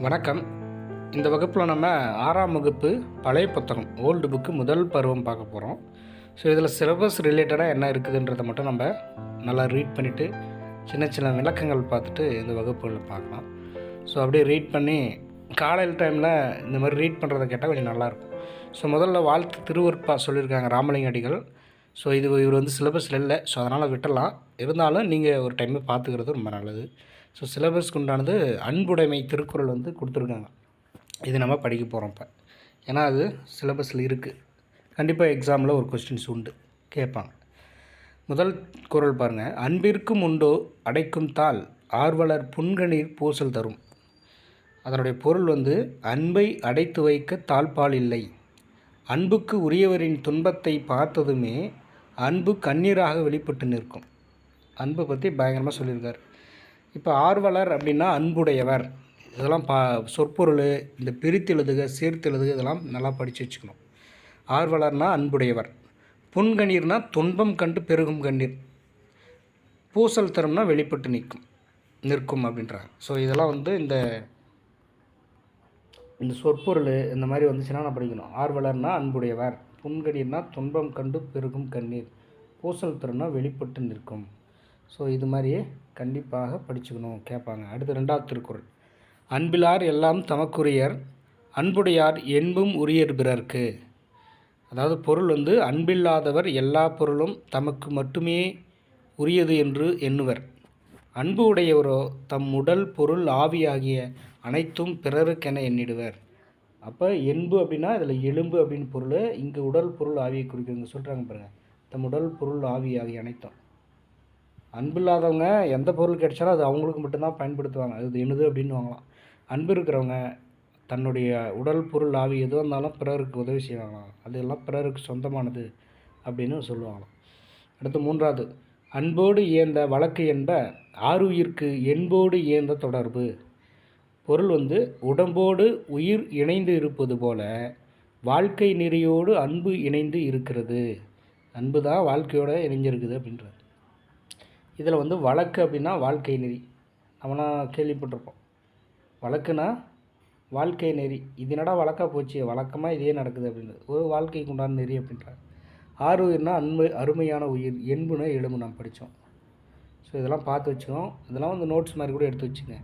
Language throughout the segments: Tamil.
வணக்கம். இந்த வகுப்பில் நம்ம 6ஆம் வகுப்பு பழைய புத்தகம் ஓல்டு புக்கு முதல் பருவம் பார்க்க போகிறோம். ஸோ இதில் சிலபஸ் ரிலேட்டடாக என்ன இருக்குதுன்றதை மட்டும் நம்ம நல்லா ரீட் பண்ணிவிட்டு சின்ன சின்ன விளக்கங்கள் பார்த்துட்டு இந்த வகுப்புகளில் பார்க்கலாம். ஸோ அப்படியே ரீட் பண்ணி காலையில் டைமில் இந்த மாதிரி ரீட் பண்ணுறதை கேட்டால் கொஞ்சம் நல்லாயிருக்கும். ஸோ முதல்ல வாழ்த்து திருவருட்பா சொல்லியிருக்காங்க ராமலிங்க அடிகள். ஸோ இவர் வந்து சிலபஸில் இல்லை, ஸோ அதனால் விட்டுடலாம். இருந்தாலும் நீங்கள் ஒரு டைமை பார்த்துக்கிறது ரொம்ப நல்லது. ஸோ சிலபஸ்க்கு உண்டானது அன்புடைமை திருக்குறள் வந்து கொடுத்துருக்காங்க. இது நம்ம படிக்க போகிறோம் இப்போ. ஏன்னா அது சிலபஸில் இருக்குது. கண்டிப்பாக எக்ஸாமில் ஒரு கொஸ்டின்ஸ் உண்டு, கேட்பாங்க. முதல் குறள் பாருங்கள். அன்பிற்கும் உண்டோ அடைக்கும் தாள் ஆர்வலர் புன்கணீர் பூசல் தரும். அதனுடைய பொருள் வந்து அன்பை அடைத்து வைக்க தாழ்பால் இல்லை. அன்புக்கு உரியவரின் துன்பத்தை பார்த்ததுமே அன்பு கண்ணீராக வெளிப்பட்டு நிற்கும். அன்பை பற்றி பயங்கரமாக சொல்லியிருக்கார். இப்போ ஆர்வலர் அப்படின்னா அன்புடையவர். இதெல்லாம் சொற்பொருள், இந்த பிரித்தெழுதுக சேர்த்தெழுதுக இதெல்லாம் நல்லா படித்து வச்சுக்கணும். ஆர்வலர்னால் அன்புடையவர். புன்கண்ணீர்னால் துன்பம் கண்டு பெருகும் கண்ணீர். பூசல் தரும்னா வெளிப்பட்டு நிற்கும் அப்படின்றாங்க. ஸோ இதெல்லாம் வந்து இந்த சொற்பொருள் இந்த மாதிரி வந்துச்சுன்னா நான் படிக்கணும். ஆர்வலர்னால் அன்புடையவர், புன்கண்ணீர்னால் துன்பம் கண்டு பெருகும் கண்ணீர், பூசல் தரும்னா வெளிப்பட்டு நிற்கும். ஸோ இது மாதிரியே கண்டிப்பாக படிச்சுக்கணும், கேட்பாங்க. அடுத்து 2வது திருக்குறள். அன்பிலார் எல்லாம் தமக்குரியர் அன்புடையார் என்பும் உரியர் பிறர்க்கு. அதாவது பொருள் வந்து அன்பில்லாதவர் எல்லா பொருளும் தமக்கு மட்டுமே உரியது என்று எண்ணுவர். அன்பு உடையவரோ தம் உடல் பொருள் ஆவி ஆகிய அனைத்தும் பிறருக்கென எண்ணிடுவர். அப்போ என்பு அப்படின்னா இதில் எலும்பு அப்படின்னு பொருள், இங்கே உடல் பொருள் ஆவியை குறிக்கிறவங்க சொல்கிறாங்க பாருங்கள். தம் உடல் பொருள் ஆவி ஆகிய அனைத்தும். அன்பு இல்லாதவங்க எந்த பொருள் கிடைச்சாலும் அது அவங்களுக்கு மட்டும்தான் பயன்படுத்துவாங்க. அது என்னது அப்படின்னு வாங்கலாம். அன்பு இருக்கிறவங்க தன்னுடைய உடல் பொருள் ஆவி எதுவாக இருந்தாலும் பிறருக்கு உதவி செய்வாங்களாம். அதெல்லாம் பிறருக்கு சொந்தமானது அப்படின்னு சொல்லுவாங்களாம். அடுத்து 3வது. அன்போடு இயந்த வழக்கு என்ப ஆருயிர்க்கு என்போடு இயந்த தொடர்பு. பொருள் வந்து உடம்போடு உயிர் இணைந்து இருப்பது போல வாழ்க்கை நெறியோடு அன்பு இணைந்து இருக்கிறது. அன்பு தான் வாழ்க்கையோடு இணைஞ்சிருக்குது அப்படின்றது. இதில் வந்து வழக்கு அப்படின்னா வாழ்க்கை நெறி. நம்மனா கேள்விப்பட்டிருப்போம். வழக்குனா வாழ்க்கை நெறி. இது என்னடா வழக்காக போச்சு, வழக்கமாக இதே நடக்குது அப்படின்றது ஒரு வாழ்க்கைக்கு உண்டான நெறி அப்படின்றாங்க. ஆறுயிர்னா அருமையான உயிர், என்புனா எலும்பு நாம் படித்தோம். ஸோ இதெல்லாம் பார்த்து வச்சுக்கணும். இதெல்லாம் வந்து நோட்ஸ் மாதிரி கூட எடுத்து வச்சுங்க.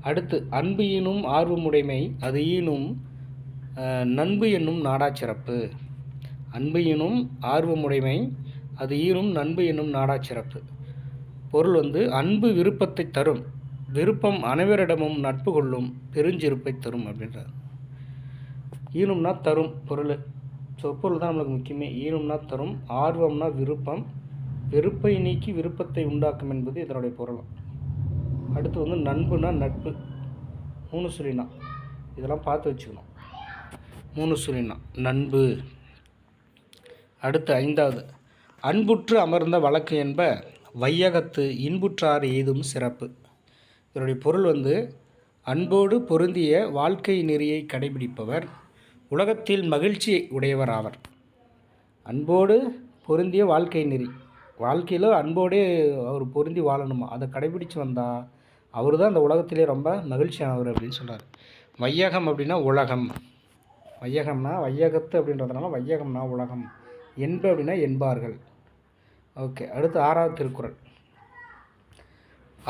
அடுத்து அன்பு ஈனும் ஆர்வமுடைமை அது ஈனும் நண்பு என்னும் நாடாச்சிறப்பு. அன்பு ஈனும் ஆர்வமுடைமை அது ஈனும் நண்பு என்னும் நாடாச்சிறப்பு. பொருள் வந்து அன்பு விருப்பத்தை தரும், விருப்பம் அனைவரிடமும் நட்பு கொள்ளும் பெருஞ்சிருப்பை தரும் அப்படின்றார். ஈனும்னா தரும் பொருள். சொற்பொருள் தான் நம்மளுக்கு முக்கியமே. ஈனும்னா தரும், ஆர்வம்னா விருப்பம், வெறுப்பை நீக்கி விருப்பத்தை உண்டாக்கும் என்பது இதனுடைய பொருள். அடுத்து வந்து நண்புனா நட்பு. 3 சொல்லினா இதெல்லாம் பார்த்து வச்சுக்கணும். 3 சொல்லினா நண்பு. அடுத்து 5வது. அன்புற்று அமர்ந்த வழக்கு என்ப வையகத்து இன்புற்றார் ஏதும் சிறப்பு. இதனுடைய பொருள் வந்து அன்போடு பொருந்திய வாழ்க்கை நெறியை கடைபிடிப்பவர் உலகத்தில் மகிழ்ச்சி உடையவர் ஆவர். அன்போடு பொருந்திய வாழ்க்கை நெறி, வாழ்க்கையில் அன்போடே அவர் பொருந்தி வாழணுமா, அதை கடைபிடிச்சு வந்தால் அவர் தான் அந்த உலகத்திலே ரொம்ப மகிழ்ச்சியானவர் அப்படின்னு சொல்கிறார். வையகம் அப்படின்னா உலகம். வையகம்னா வையகத்து அப்படின்றதுனால வையகம்னா உலகம். என்பு அப்படின்னா என்பார்கள். ஓகே. அடுத்து 6வது திருக்குறள்.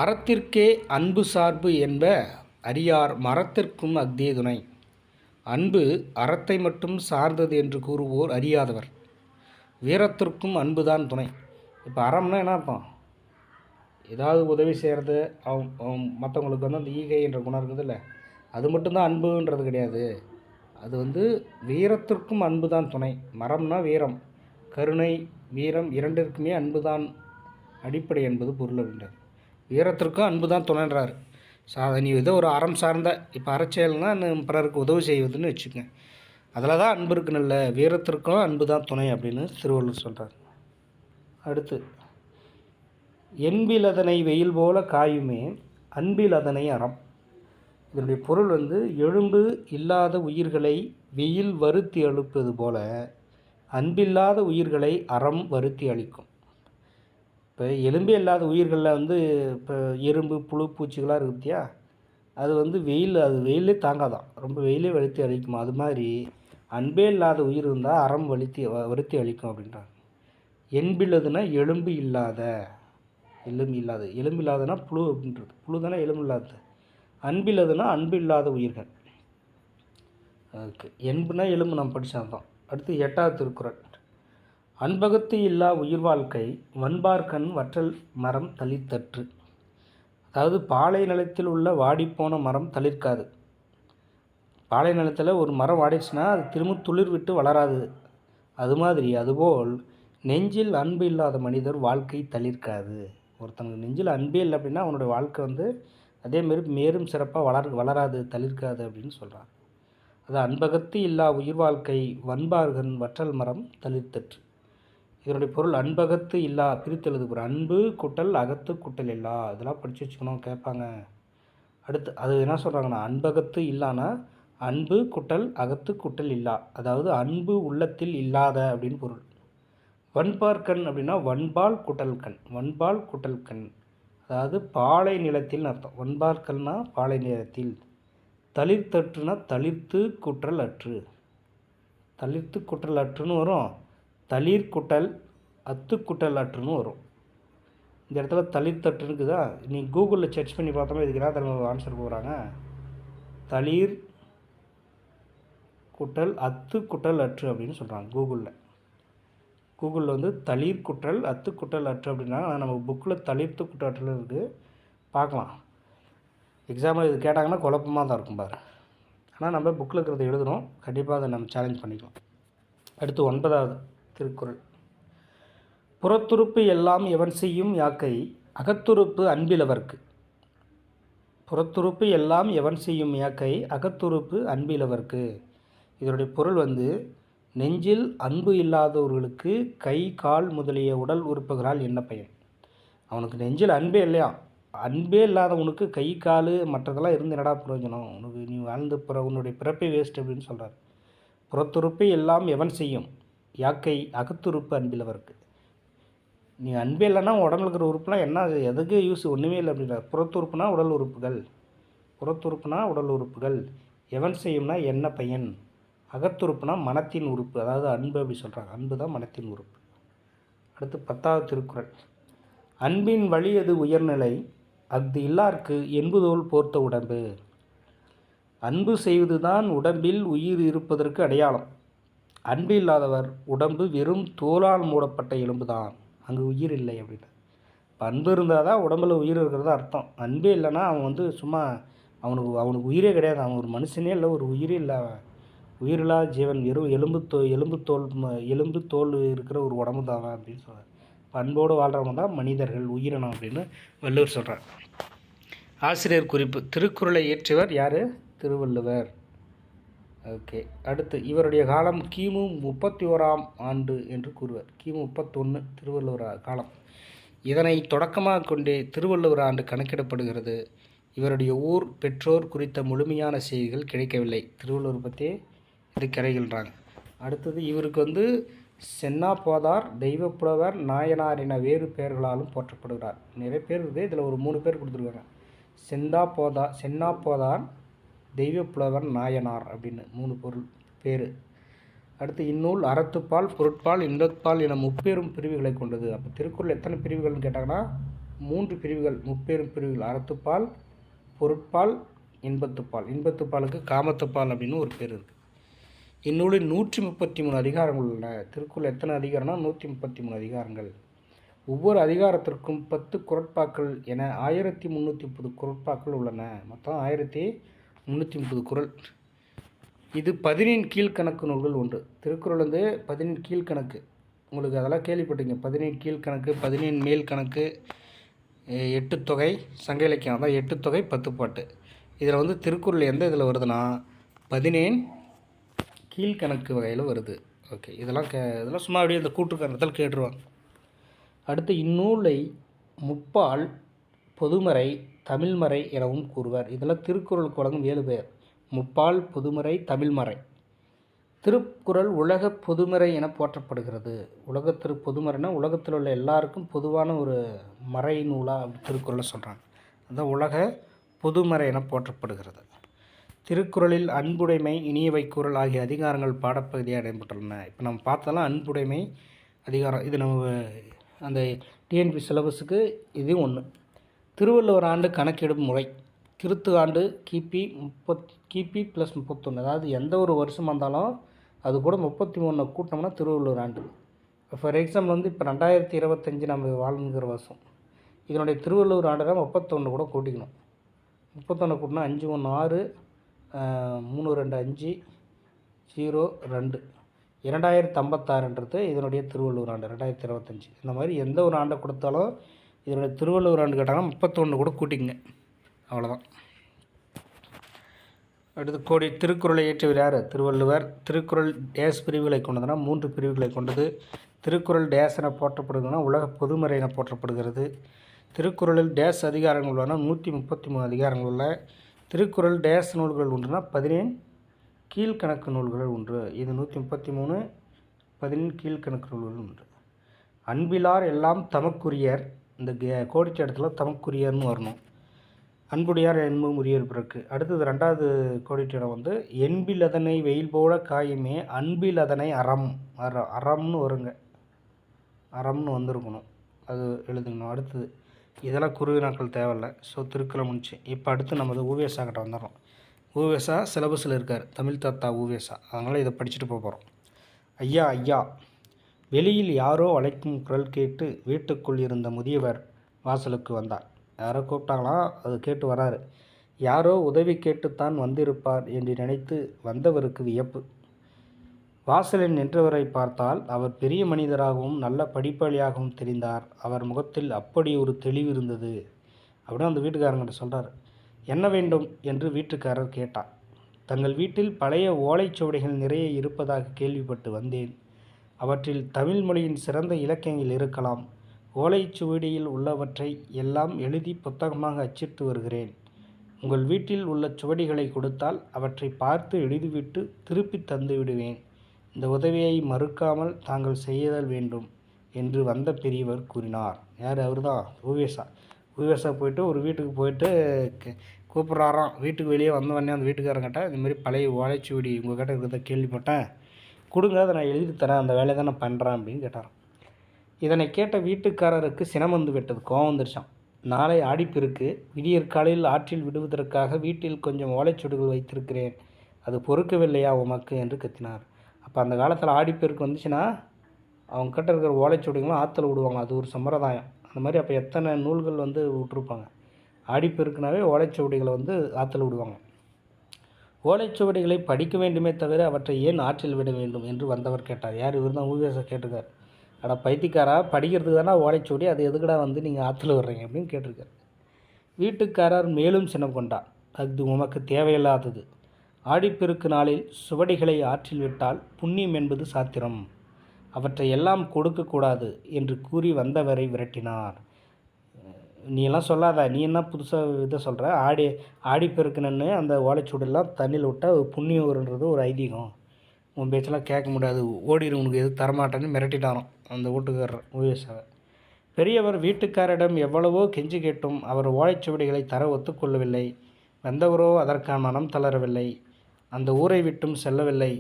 அறத்திற்கே அன்பு சார்பு என்ப அறியார் மரத்திற்கும் அக்தே துணை. அன்பு அறத்தை மட்டும் சார்ந்தது என்று கூறுவோர் அறியாதவர். வீரத்திற்கும் அன்புதான் துணை. இப்போ அறம்னா என்ன அர்த்தம்? ஏதாவது உதவி செய்கிறது, மற்றவங்களுக்கு வந்து அந்த ஈகை என்ற குணம் இருக்குது இல்லை, அது மட்டும்தான் அன்புன்றது கிடையாது. அது வந்து வீரத்திற்கும் அன்பு தான் துணை. மரம்னா வீரம், கருணை, வீரம் இரண்டிற்குமே அன்பு தான் அடிப்படை என்பது பொருள் அப்படின்றார். வீரத்திற்கும் அன்பு தான் துணைன்றார். நீ ஏதோ ஒரு அறம் சார்ந்த இப்போ அறச்செயல்னால் பிறருக்கு உதவி செய்வதுன்னு வச்சுக்கோங்க, அதில் தான் அன்பு இருக்குன்னு இல்லை, வீரத்திற்கும் அன்பு தான் துணை அப்படின்னு திருவள்ளுவர் சொல்கிறார். அடுத்து என்பில் அதனை வெயில் போல காயுமே அன்பில் அதனை அறம். இதனுடைய பொருள் வந்து எழும்பு இல்லாத உயிர்களை வெயில் வருத்தி அழுப்பது போல அன்பில்லாத உயிர்களை அறம் வருத்தி அளிக்கும். இப்போ எலும்பே இல்லாத உயிர்களில் வந்து இப்போ எறும்பு புழு பூச்சிகளாக இருக்குத்தியா, அது வந்து வெயிலே தாங்காதான், ரொம்ப வெயிலே வலித்து அழிக்குமா. அது மாதிரி அன்பே இல்லாத உயிர் இருந்தால் அறம் வருத்தி அழிக்கும் அப்படின்றாங்க. என்பில்லதுன்னா எலும்பு இல்லாத, எலும்பு இல்லாதனா புழு அப்படின்றது. புழு தானே எலும்பு இல்லாதது. அன்பில்லதுன்னா அன்பு இல்லாத உயிர்கள். அதுக்கு என்புனா எலும்பு நாம் படித்தான். அடுத்து 8வது திருக்குறள். அன்பகத்து இல்லா உயிர் வாழ்க்கை வன்பார்கண் வற்றல் மரம் தளிர்த்தற்று. அதாவது பாலை நிலத்தில் உள்ள வாடிப்போன மரம் தளிர்க்காது. பாலை நிலத்தில் ஒரு மரம் வாடிச்சுன்னா அது திரும்ப துளிர் விட்டு வளராது. அது மாதிரி அதுபோல் நெஞ்சில் அன்பு இல்லாத மனிதர் வாழ்க்கை தளிர்க்காது. ஒருத்தனுக்கு நெஞ்சில் அன்பே இல்லை அப்படின்னா அவனுடைய வாழ்க்கை வந்து அதேமாரி மேலும் சிறப்பாக வளராது, தளிர்க்காது அப்படின்னு சொல்கிறான். அது அன்பகத்து இல்லா உயிர் வாழ்க்கை வன்பார்கண் வற்றல் மரம் தளிர்த்தற்று. இதனுடைய பொருள் அன்பகத்து இல்லா பிரித்து எழுது. அன்பு குட்டல் அகத்து குட்டல் இல்லா. இதெல்லாம் படித்து வச்சுக்கணும், கேட்பாங்க. அடுத்து அது என்ன சொல்கிறாங்கன்னா, அன்பகத்து இல்லானா அன்பு குட்டல் அகத்து குட்டல் இல்லா, அதாவது அன்பு உள்ளத்தில் இல்லாத அப்படின்னு பொருள். வன்பார்கண் அப்படின்னா வன்பால் குட்டல் கண், வன்பால் குட்டல் கண், அதாவது பாலை நிலத்தில் அர்த்தம். வன்பார்கல்னா பாலை நிலத்தில். தளிர்த்தற்றுனா தளிர்த்து குற்றல் அற்று, தளிர்த்து குற்றல் அற்றுன்னு வரும். தளிர் குட்டல் அத்து குட்டல் அற்றுன்னு வரும். இந்த இடத்துல தளிர்த்தற்று இருக்குதா, நீ கூகுளில் சர்ச் பண்ணி பார்த்தோம்னா இதுக்கு என்ன தடவை ஆன்சர் போகிறாங்க, தளிர் குட்டல் அத்து குட்டல் அற்று அப்படின்னு சொல்கிறாங்க. கூகுளில் வந்து தளிர் குட்டல் அத்து குட்டல் அற்று அப்படின்னா, நம்ம புக்கில் தளிர்த்து குட்டல் இருக்குது, பார்க்கலாம். எக்ஸாம்பிள் இது கேட்டாங்கன்னா குழப்பமாக தான் இருக்கும் பாரு. ஆனால் நம்ம புக்கில் இருக்கிறத எழுதுகிறோம், கண்டிப்பாக அதை நம்ம சேலஞ்ச் பண்ணிக்கலாம். அடுத்து 9வது திருக்குறள். புறத்துறுப்பு எல்லாம் எவன் செய்யும் யாக்கை அகத்துறுப்பு அன்பிலவர்க்கு. புறத்துறுப்பு எல்லாம் எவன் செய்யும் யாக்கை அகத்துறுப்பு அன்பிலவர்க்கு. இதனுடைய பொருள் வந்து நெஞ்சில் அன்பு இல்லாதவர்களுக்கு கை கால் முதலிய உடல் உறுப்புகளால் என்ன பயன். அவனுக்கு நெஞ்சில் அன்பே இல்லையா, அன்பே இல்லாதவனுக்கு கை கால் மற்றதெல்லாம் இருந்து என்னடா பிரயோஜனம், உனக்கு நீ வாழ்ந்து உன்னுடைய பிறப்பை வேஸ்ட் அப்படின்னு சொல்கிறார். புறத்துறுப்பை எல்லாம் எவன் செய்யும் யாக்கை அகத்துறுப்பு அன்பிலவர்க்கு. நீ அன்பே இல்லைன்னா உடம்புல இருக்கிற உறுப்புலாம் என்ன, எதுக்கு யூஸ், ஒன்றுமே இல்லை அப்படின்னா. புறத்துறுப்புனா உடல் உறுப்புகள், புறத்துறுப்புனா உடல் உறுப்புகள், எவன் செய்யும்னா என்ன பயன், அகத்துறுப்புனா மனத்தின் உறுப்பு, அதாவது அன்பு அப்படி சொல்கிறாங்க. அன்பு தான் மனத்தின் உறுப்பு. அடுத்து 10வது திருக்குறள். அன்பின் வழி அது உயர்நிலை அஃது இல்லார்க்கு என்புதோல் போர்த்த உடம்பு. அன்பு செய்வது தான் உடம்பில் உயிர் இருப்பதற்கு அடையாளம். அன்பு இல்லாதவர் உடம்பு வெறும் தோலால் மூடப்பட்ட எலும்பு தான், அங்கு உயிர் இல்லை அப்படின்னு. இப்போ அன்பு இருந்தால் தான் உடம்பில் உயிர் இருக்கிறது அர்த்தம். அன்பே இல்லைன்னா அவன் வந்து சும்மா அவனுக்கு உயிரே கிடையாது, அவன் ஒரு மனுஷனே இல்லை, ஒரு உயிரே இல்லை, உயிரில்லா ஜீவன், வெறும் எலும்பு தோல் இருக்கிற ஒரு உடம்பு தான் அப்படின்னு சொல்கிறார். அன்போடு வாழ்கிறவங்க தான் மனிதர்கள், உயிரினம் அப்படின்னு வள்ளுவர் சொல்கிறார். ஆசிரியர் குறிப்பு. திருக்குறளை இயற்றியவர் யார், திருவள்ளுவர். ஓகே. அடுத்து இவருடைய காலம் கிமு 31ஆம் ஆண்டு என்று கூறுவர். கிமு 31 திருவள்ளுவர் காலம். இதனை தொடக்கமாக கொண்டே திருவள்ளுவர் ஆண்டு கணக்கிடப்படுகிறது. இவருடைய ஊர், பெற்றோர் குறித்த முழுமையான செய்திகள் கிடைக்கவில்லை. திருவள்ளுவர் பற்றி இது கிடைக்கின்றாங்க. அடுத்தது இவருக்கு வந்து சென்னா போதார், தெய்வப்புலவர், நாயனார் என வேறு பெயர்களாலும் போற்றப்படுகிறார். நிறைய பேர் இருக்குது, இதில் ஒரு 3 பேர் கொடுத்துருக்காங்க. சென்னா போதார், தெய்வப்புலவர், நாயனார் அப்படின்னு 3 பேர். அடுத்து இந்நூல் அறத்துப்பால், பொருட்பால், இன்பப்பால் என 3 பிரிவுகளை கொண்டது. அப்போ திருக்குறள் எத்தனை பிரிவுகள்னு கேட்டாங்கன்னா 3 பிரிவுகள், 3 பிரிவுகள். அறத்துப்பால், பொருட்பால், இன்பத்துப்பால். இன்பத்துப்பாலுக்கு காமத்துப்பால் அப்படின்னு ஒரு பேர் இருக்குது. இந்நூலில் 133 அதிகாரங்கள் உள்ளன. திருக்குறள் எத்தனை அதிகாரம்னா 133 அதிகாரங்கள். ஒவ்வொரு அதிகாரத்திற்கும் 10 குறட்பாக்கள் என 1330 குறட்பாக்கள் உள்ளன. மொத்தம் 1330 குறள். இது 17 கீழ்கணக்கு நூல்கள் ஒன்று. திருக்குறள் வந்து 17 கீழ்கணக்கு, உங்களுக்கு அதெல்லாம் கேள்விப்பட்டீங்க. 17 கீழ்கணக்கு, 17 மேல் கணக்கு, 8 தொகை, சங்க இலக்கியம், அதான் 8 தொகை 10 பாட்டு. இதில் வந்து திருக்குறள் எந்த இதில் வருதுன்னா 17 கீழ்கணக்கு வகையில் வருது. ஓகே. இதெல்லாம் சும்மா அப்படியே இந்த கூட்டுக்காரத்தில் கேட்டுருவாங்க. அடுத்து இந்நூலை முப்பால், பொதுமறை, தமிழ்மறை எனவும் கூறுவர். இதெல்லாம் திருக்குறளுக்கு வழங்கும் 7 பெயர். முப்பால், பொதுமறை, தமிழ்மறை. திருக்குறள் உலக பொதுமறை என போற்றப்படுகிறது. பொதுமறைனா உலகத்தில் உள்ள எல்லாருக்கும் பொதுவான ஒரு மறை நூலாக அப்படி திருக்குறளை சொல்கிறாங்க. அதுதான் உலக பொதுமறை என போற்றப்படுகிறது. திருக்குறளில் அன்புடைமை, இனியவை கூறல் ஆகிய அதிகாரங்கள் பாடப்பகுதியாக இடம்பெற்றுள்ளன. இப்போ நம்ம பார்த்ததெல்லாம் அன்புடைமை அதிகாரம். இது நம்ம அந்த டிஎன்பி சிலபஸுக்கு இது ஒன்று. திருவள்ளுவர் ஆண்டு கணக்கெடும் முறை. கிறித்து ஆண்டு கிபி +31. அதாவது எந்த ஒரு வருஷமாக இருந்தாலும் அது கூட 33 கூட்டம்னா திருவள்ளுவர் ஆண்டு. ஃபார் எக்ஸாம்பிள் இப்போ 2025 நம்ம வாழ்ந்துங்கிற வருஷம், இதனுடைய திருவள்ளுவர் ஆண்டு தான் 31 கூட கூட்டிக்கணும். 31 கூட்டினா 5 1 6 3 2 5 0 2 2056 இதனுடைய திருவள்ளுவர் ஆண்டு 2025. இந்த மாதிரி எந்த ஒரு ஆண்டை கொடுத்தாலும் இதனுடைய திருவள்ளுவர் ஆண்டு கேட்டாங்கன்னா 31 கூட கூட்டிங்க, அவ்வளோதான். அடுத்து திருக்குறளை இயற்றியவர் யார்? திருவள்ளுவர். திருக்குறள் டேஸ் பிரிவுகளை கொண்டதுன்னா 3 பிரிவுகளை கொண்டது. திருக்குறள் டேஸ் என போற்றப்படுகிறதுனா உலக பொதுமறை என போற்றப்படுகிறது. திருக்குறளில் டேஸ் அதிகாரங்கள் உள்ளன, 133 அதிகாரங்கள் உள்ள. திருக்குறள் டேஸ் நூல்கள் உண்டுனா 17 கீழ்கணக்கு நூல்கள் உண்டு. இது 133, 17 கீழ்கணக்கு நூல்கள் உண்டு. அன்பிலார் எல்லாம் தமக்குரியர். இந்த கோடிட்ட இடத்துல தமக்குரியர்னு வரணும். அன்புடையார் என்பும் உரியர் பிறகு. அடுத்தது 2வது கோடிட்ட இடம் என்பில் அதனை வெயில் போல காயுமே அன்பில் அதனை அறம்னு வருங்க, அறம்னு வந்திருக்கணும், அது எழுதுக்கணும். அடுத்தது இதெல்லாம் குருவினாக்கள் தேவையில்லை. ஸோ திருக்குறள் முடிச்சு. இப்போ அடுத்து நமது ஊவேசா கிட்ட வந்துடுறோம். ஊவேசா சிலபஸில் இருக்கார், தமிழ் தாத்தா ஊவேசா. அதனால் இதை படிச்சுட்டு போகிறோம். ஐயா ஐயா, வெளியில் யாரோ அழைக்கும் குரல் கேட்டு வீட்டுக்குள் இருந்த முதியவர் வாசலுக்கு வந்தார். யாரோ கூப்பிட்டாங்களாம், அது கேட்டு வராரு. யாரோ உதவி கேட்டுத்தான் வந்திருப்பார் என்று நினைத்து வந்தவருக்கு வியப்பு. வாசலில் நின்றவரை பார்த்தால் அவர் பெரிய மனிதராகவும் நல்ல படிப்பாளியாகவும் தெரிந்தார். அவர் முகத்தில் அப்படி ஒரு தெளிவு இருந்தது. அப்படியே அந்த வீட்டுக்காரங்கிட்ட சொல்கிறார். என்ன வேண்டும் என்று வீட்டுக்காரர் கேட்டார். தங்கள் வீட்டில் பழைய ஓலைச்சுவடிகள் நிறைய இருப்பதாக கேள்விப்பட்டு வந்தேன். அவற்றில் தமிழ் மொழியின் சிறந்த இலக்கியங்கள் இருக்கலாம். ஓலைச்சுவடியில் உள்ளவற்றை எல்லாம் எழுதி புத்தகமாக அச்சிட்டு வருகிறேன். உங்கள் வீட்டில் உள்ள சுவடிகளை கொடுத்தால் அவற்றை பார்த்து எழுதிவிட்டு திருப்பி தந்து விடுவேன். இந்த உதவியை மறுக்காமல் தாங்கள் செய்தல் வேண்டும் என்று வந்த பெரியவர் கூறினார். யார்? அவர் தான் ஊவேசா. ஊவேசா போயிட்டு ஒரு வீட்டுக்கு போயிட்டு கூப்பிட்றாராம். வீட்டுக்கு வெளியே வந்தவொடனே அந்த வீட்டுக்காரங்கிட்ட இதுமாரி பழைய ஓலைச்சுவடி உங்கள் கிட்ட இருக்கிறத கேள்விப்பட்டேன், கொடுங்க, அதை நான் எழுதி தரேன், அந்த வேலையை தான் நான் பண்ணுறேன் அப்படின்னு கேட்டாராம். இதனை கேட்ட வீட்டுக்காரருக்கு சினம் வந்து விட்டது, கோவம் வந்துருச்சான். நாளை ஆடிப்பெருக்கு, விடியற் காலையில் ஆற்றில் விடுவதற்காக வீட்டில் கொஞ்சம் ஓலைச்சுவடிகள் வைத்திருக்கிறேன், அது பொறுக்கவில்லையா உமக்கு என்று கத்தினார். அப்போ அந்த காலத்தில் ஆடிப்பெருக்கு வந்துச்சுன்னா அவங்க கிட்ட இருக்கிற ஓலைச்சுவடிகளும் ஆற்றுல விடுவாங்க, அது ஒரு சம்பிரதாயம். அந்த மாதிரி அப்போ எத்தனை நூல்கள் விட்டுருப்பாங்க. ஆடிப்பெருக்குனாவே ஓலைச்சுவடிகளை ஆற்றுல விடுவாங்க. ஓலைச்சுவடிகளை படிக்க வேண்டுமே தவிர அவற்றை ஏன் ஆற்றில் விட வேண்டும் என்று வந்தவர் கேட்டார். யார்? இவர் தான் ஊவேசா கேட்டிருக்கார். அட பைத்தியக்காரா, படிக்கிறதுக்கு தானே ஓலைச்சுவடி, அது எதுக்கடா நீங்கள் ஆற்றுல விடுறீங்க அப்படின்னு கேட்டிருக்கார். வீட்டுக்காரர் மேலும் சினம் கொண்டார். அது உமக்கு தேவையில்லாதது. ஆடிப்பெருக்கு நாளில் சுவடிகளை ஆற்றில் விட்டால் புண்ணியம் என்பது சாத்திரம். அவற்றை எல்லாம் கொடுக்கக்கூடாது என்று கூறி வந்தவரை விரட்டினார். நீ எல்லாம் சொல்லாத, நீ என்ன புதுசாக இதை சொல்கிற? ஆடிப்பெருக்குன்னு அந்த ஓலைச்சுவடிலாம் தண்ணியில் விட்டால் புண்ணியம் வருன்றது ஒரு ஐதீகம். உன் பேச்செல்லாம் கேட்க முடியாது, ஓடிடு, உனக்கு எது தரமாட்டேன்னு மிரட்டிட்டாராம் அந்த வீட்டுக்காரர் ஊவேசாவை. பெரியவர் வீட்டுக்காரிடம் எவ்வளவோ கெஞ்சி கேட்டும் அவர் ஓலைச்சுவடிகளை தர ஒத்துக்கொள்ளவில்லை. வந்தவரோ அதற்கான மனம் தளரவில்லை. அந்த ஊரை விட்டும் செல்லவில்லை.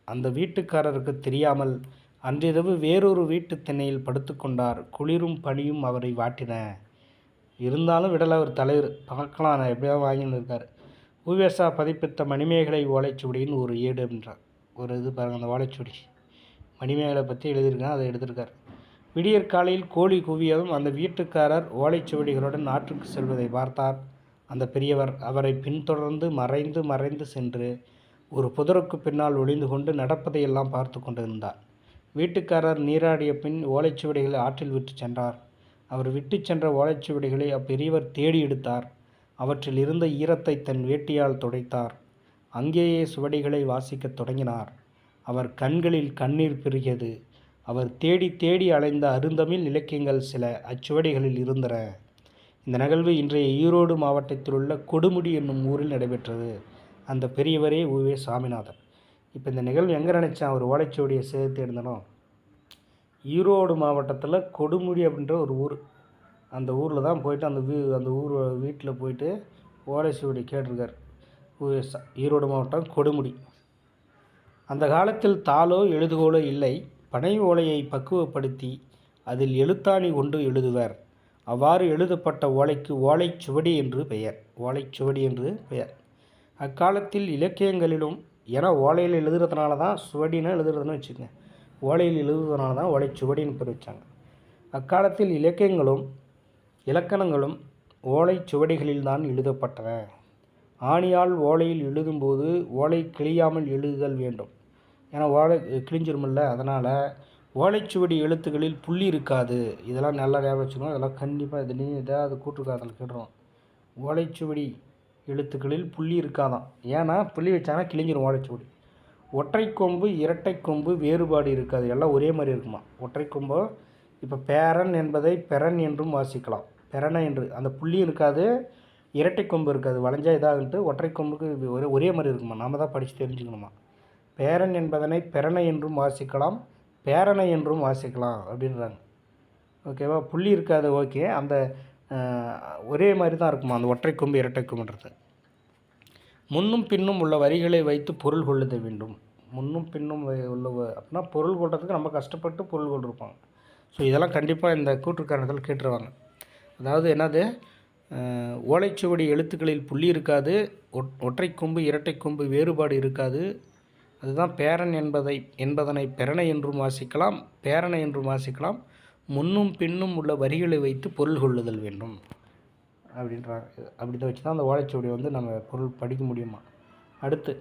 அந்த வீட்டுக்காரருக்கு தெரியாமல் அன்றிரவு வேறொரு வீட்டு திண்ணையில் படுத்து கொண்டார். குளிரும் பனியும் அவரை வாட்டின. இருந்தாலும் விடலை அவர் தலைவர். பார்க்கலாம், நான் எப்படியாவது வாங்கின்னு இருக்கார். ஊவேசா பதிப்பித்த மணிமேகலை ஓலைச்சுவடின்னு ஒரு ஏடு என்றார். ஒரு இது பாருங்கள், அந்த ஓலைச்சுவடி மணிமேகலை பற்றி எழுதியிருக்கேன், அதை எடுத்திருக்கார். விடியற் காலையில் கோழி கூவியதும் அந்த வீட்டுக்காரர் ஓலைச்சுவடிகளுடன் ஆற்றுக்கு செல்வதை பார்த்தார். அந்த பெரியவர் அவரை பின்தொடர்ந்து மறைந்து சென்று ஒரு புதருக்கு பின்னால் ஒளிந்து கொண்டு நடப்பதையெல்லாம் பார்த்து கொண்டிருந்தார். வீட்டுக்காரர் நீராடிய பின் ஓலைச்சுவடிகளை ஆற்றில் விட்டு சென்றார். அவர் விட்டு சென்ற ஓலைச்சுவடிகளை அப்பெரியவர் தேடி எடுத்தார். அவற்றில் இருந்த ஈரத்தை தன் வேட்டியால் துடைத்தார். அங்கேயே சுவடிகளை வாசிக்கத் தொடங்கினார். அவர் கண்களில் கண்ணீர் பெருகியது. அவர் தேடி தேடி அலைந்த அருந்தமிழ் இலக்கியங்கள் சில அச்சுவடிகளில் இருந்தன. இந்த நிகழ்வு இன்றைய ஈரோடு மாவட்டத்தில் உள்ள கொடுமுடி என்னும் ஊரில் நடைபெற்றது. அந்த பெரியவரே ஊவே சாமிநாதன். இப்போ இந்த நிகழ்வு எங்கே நினச்சேன்? அவர் ஓலைச்சுவடியை சேர்த்து இருந்தனும். ஈரோடு மாவட்டத்தில் கொடுமுடி அப்படின்ற ஒரு ஊர். அந்த ஊரில் தான் போயிட்டு அந்த ஊர் வீட்டில் போயிட்டு ஓலை சுவடி கேட்டிருக்கார் உவேசா. ஈரோடு மாவட்டம் கொடுமுடி. அந்த காலத்தில் தாளோ எழுதுகோலோ இல்லை. பனை ஓலையை பக்குவப்படுத்தி அதில் எழுத்தாணி கொண்டு எழுதுவர். அவ்வாறு எழுதப்பட்ட ஓலைக்கு ஓலைச்சுவடி என்று பெயர். ஓலைச்சுவடி என்று பெயர். அக்காலத்தில் இலக்கியங்களிலும், ஏன்னா ஓலையில் எழுதுறதுனால தான் சுவடின்னு எழுதுறதுன்னு வச்சுக்கோங்க. ஓலையில் எழுதுறதுனால தான் ஓலைச்சுவடின்னு பேர் வச்சாங்க. அக்காலத்தில் இலக்கியங்களும் இலக்கணங்களும் ஓலைச்சுவடிகளில் தான் எழுதப்பட்டன. ஆணியால் ஓலையில் எழுதும்போது ஓலை கிழியாமல் எழுதுதல் வேண்டும். ஏன்னா ஓலை கிழிஞ்சிருமில்ல, அதனால் ஓலைச்சுவடி எழுத்துக்களில் புள்ளி இருக்காது. இதெல்லாம் நல்லா ஞாபகம் வச்சுக்கணும். இதெல்லாம் கண்டிப்பாக இதுலேயும் ஏதாவது கூற்றுக்காதல் கேட்டுருவோம். ஓலைச்சுவடி எழுத்துக்களில் புள்ளி இருக்காதான். ஏன்னா புள்ளி வச்சாங்கன்னா கிழிஞ்சிரும் ஓலைச்சுவடி. ஒற்றை கொம்பு இரட்டை கொம்பு வேறுபாடு இருக்காது. எல்லாம் ஒரே மாதிரி இருக்குமா. ஒற்றை கொம்பு இப்போ பேரன் என்பதை பெரன் என்றும் வாசிக்கலாம். பெரனை என்று அந்த புள்ளி இருக்காது, இரட்டை கொம்பு இருக்காது, வளைஞ்சா இதாகிட்டு ஒற்றை கொம்புக்கு ஒரே மாதிரி இருக்குமா. நாம் தான் படித்து தெரிஞ்சுக்கணுமா. பேரன் என்பதனை பெரனை என்றும் வாசிக்கலாம், பேரனை என்றும் வாசிக்கலாம் அப்படின்றாங்க. ஓகேவா. புள்ளி இருக்காது. ஓகே. அந்த ஒரே மாதிரி தான் இருக்குமா அந்த ஒற்றை கொம்பு இரட்டை கொம்புன்றது. முன்னும் பின்னும் உள்ள வரிகளை வைத்து பொருள் கொள்ளுத வேண்டும். முன்னும் பின்னும் உள்ள அப்படின்னா பொருள் கொள்றதுக்கு நம்ம கஷ்டப்பட்டு பொருள் கொண்டிருப்பாங்க. ஸோ இதெல்லாம் கண்டிப்பாக இந்த கூற்றுக்காரணத்தில் கேட்டுருவாங்க. அதாவது என்னது, ஓலைச்சுவடி எழுத்துக்களில் புள்ளி இருக்காது, ஒற்றை கொம்பு இரட்டை கொம்பு வேறுபாடு இருக்காது. அதுதான் பேரன் என்பதனை பெரனை என்றும் வாசிக்கலாம், பேரனை என்றும் வாசிக்கலாம். முன்னும் பின்னும் உள்ள வரிகளை வைத்து பொருள் கொள்ளுதல் வேண்டும் அப்படின்றாங்க. அப்படி தான் வச்சு தான் அந்த ஓலைச்சுவடி நம்ம பொருள் படிக்க முடியுமா. அடுத்து,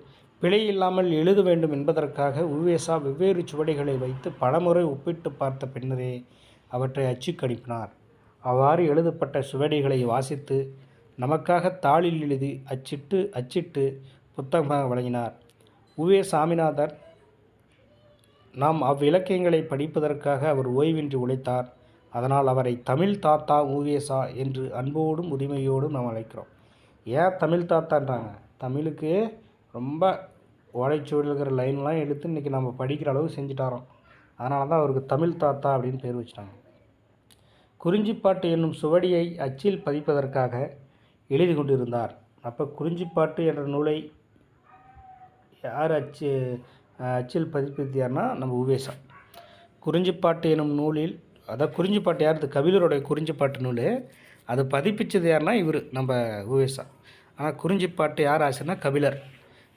பிழை இல்லாமல் எழுத வேண்டும் என்பதற்காக உவேசா வெவ்வேறு சுவடிகளை வைத்து பலமுறை ஒப்பிட்டு பார்த்த பின்னரே அவற்றை அச்சுக்கு அனுப்பினார். அவ்வாறு எழுதப்பட்ட சுவடிகளை வாசித்து நமக்காக தாளில் எழுதி அச்சிட்டு புத்தகமாக வழங்கினார். உவே சாமிநாதர். நாம் அவ்விலக்கியங்களை படிப்பதற்காக அவர் ஓய்வின்றி உழைத்தார். அதனால் அவரை தமிழ் தாத்தா உவேசா என்று அன்போடும் உரிமையோடும் நாம் அழைக்கிறோம். ஏன் தமிழ் தாத்தான்றாங்க? தமிழுக்கு ரொம்ப ஓலைச்சுவடியில் இருக்கிற லைன்லாம் எடுத்து இன்றைக்கி நம்ம படிக்கிற அளவுக்கு செஞ்சுட்டாரோம். அதனால தான் அவருக்கு தமிழ் தாத்தா அப்படின்னு பேர் வச்சுட்டாங்க. குறிஞ்சிப்பாட்டு என்னும் சுவடியை அச்சில் பதிப்பதற்காக எழுதி கொண்டிருந்தார். அப்போ குறிஞ்சிப்பாட்டு என்ற நூலை யார் அச்சில் பதிப்பித்தார்னா நம்ம உவேசா. குறிஞ்சிப்பாட்டு எனும் நூலில், அதாவது குறிஞ்சிப்பாட்டு யார்? கபிலருடைய குறிஞ்சிப்பாட்டு நூல். அதை பதிப்பிச்சது யாருன்னா இவர் நம்ம உவேசா. ஆனால் குறிஞ்சிப்பாட்டு யார் ஆச்சுன்னா கபிலர்.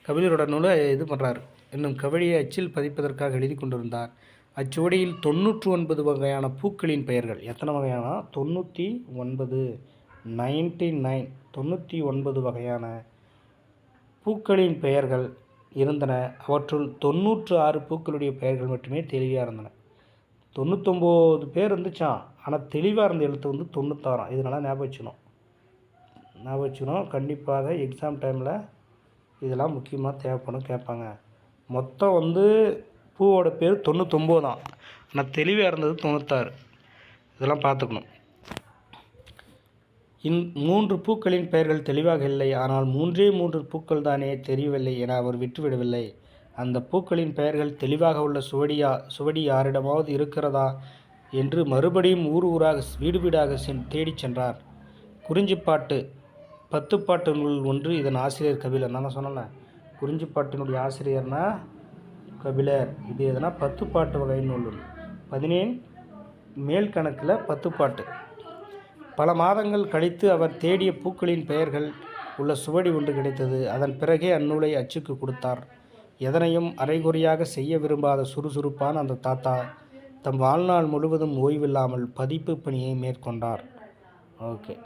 கபிலரோட நூலை இது பண்ணுறாரு. இன்னும் கவிதையை அச்சில் பதிப்பதற்காக எழுதி கொண்டிருந்தார். அச்சுவடியில் 99 வகையான பூக்களின் பெயர்கள். எத்தனை வகையான? 99 வகையான பூக்களின் பெயர்கள் இருந்தன. அவற்றுள் 96 பூக்களுடைய பெயர்கள் மட்டுமே தெளிவாக இருந்தன. 99 பேர் இருந்துச்சான், ஆனால் தெளிவாக இருந்த எழுத்து 96. இதனால் ஞாபகம் வச்சுக்கணும். கண்டிப்பாக எக்ஸாம் டைமில் இதெல்லாம் முக்கியமாக தேவைப்படும், கேட்பாங்க. மொத்தம் பூவோட பேர் 99 தான், ஆனால் தெளிவாக இருந்தது 96. இதெல்லாம் பார்த்துக்கணும். 3 பூக்களின் பெயர்கள் தெளிவாக இல்லை, ஆனால் 3 பூக்கள் தானே தெரியவில்லை என அவர் விட்டுவிடவில்லை. அந்த பூக்களின் பெயர்கள் தெளிவாக உள்ள சுவடி யாரிடமாவது இருக்கிறதா என்று மறுபடியும் ஊராக வீடு வீடாக தேடிச் சென்றார். குறிஞ்சிப்பாட்டு 10 பாட்டு நூல் ஒன்று. இதன் ஆசிரியர் கபிலர். நான் சொன்னேன், குறிஞ்சிப்பாட்டினுடைய ஆசிரியர்னா கபிலர். இது எதுனா 10 பாட்டு வகை நூல். 17 மேல் கணக்கில் 10 பாட்டு. பல மாதங்கள் கழித்து அவர் தேடிய பூக்களின் பெயர்கள் உள்ள சுவடி ஒன்று கிடைத்தது. அதன் பிறகே அந்நூலை அச்சுக்கு கொடுத்தார். எதனையும் அரைகுறையாக செய்ய விரும்பாத சுறுசுறுப்பான அந்த தாத்தா தம் வாழ்நாள் முழுவதும் ஓய்வில்லாமல் பதிப்பு பணியை மேற்கொண்டார். ஓகே,